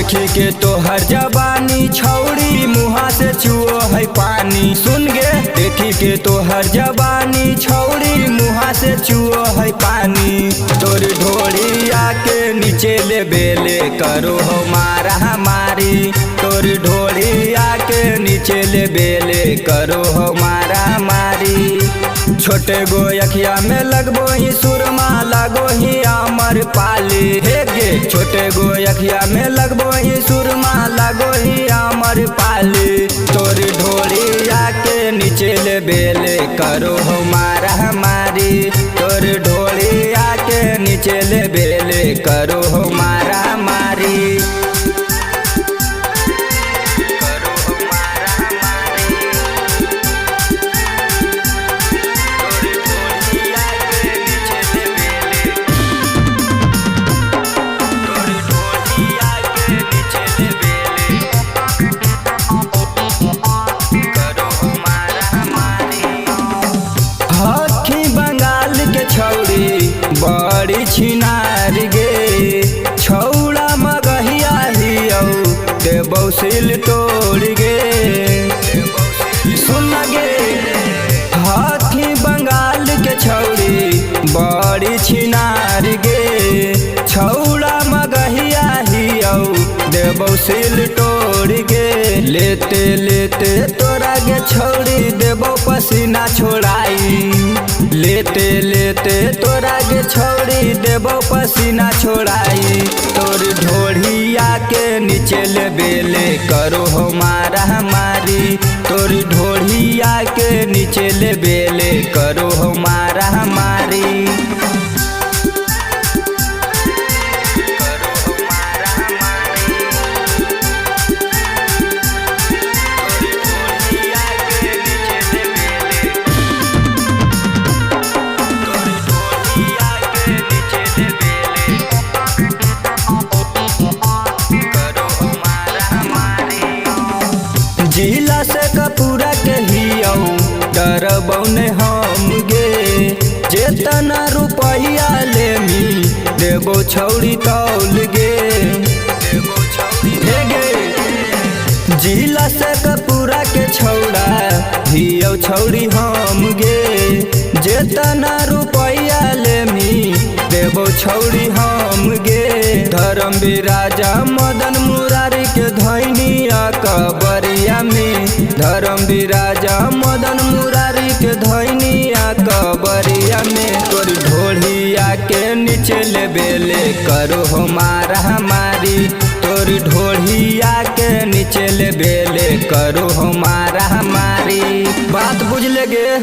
देखी के तो हर जवानी छौड़ी मुहा से चुओ है पानी। सुन गे देखी के तो हर जवानी छौड़ी मुहा से चुओ है पानी। तोर ढोड़ी आके नीचे ले बेले करो हो मारा हमारी। तोर ढोड़ी आके नीचे ले बेले करो हो मारा मारी। छोटे गो अखिया में लगबो ही सुरमा लगो ही अमर पाली। हे गे छोटे गो अखिया में लगबो ही सुरमा लगो ही अमर पाली। तोर ढोड़ी आके नीचे ले बेले करो हो मारा हमारी। तोर ढोड़ी आके नीचे ले बेले करो हो मारा मारी। बड़ी छिनार गे छौड़ा मगहिया हियौ देबौ सिल तोड़ गे। सुन गे हाथी बंगाल के छौड़ी बड़ी छिनार गे छौड़ा मगहिया हियौ देबौ सिल तोड़ गे। लेते लेते तोरा गे छौड़ी देबौ पसीना छोड़ाई। लेते लेते तोरा गे छौड़ी देबौ पसीना छोड़ाई। तोर ढोढ़िया के नीचे ले बेले करो हो मारा हमारी। तोर ढोढ़िया के नीचे ले बेले करो हो मारा हमारी। जिला से कपूरा के हियौ डरबौ ने हम गे। जेतना रुपैया लेमी देबो छौड़ी तौल गे। हे गे जिला से कपूरा के छौड़ा हियौ छौड़ी हम गे। जेतना रुपैया लेमी देबो छौड़ी हम गे। धर्मवीर राजा मदन मुरारी के धैनिया कबरिया में। धर्मवीर राजा मदन मुरारी के धैनिया कबरिया में। तोर ढोढ़िया के नीचे ले बेले करो हो मारा हमारी। तोर ढोढ़िया के नीचे ले बेले करो हो मारा हमारी। बात बुझ ले गे।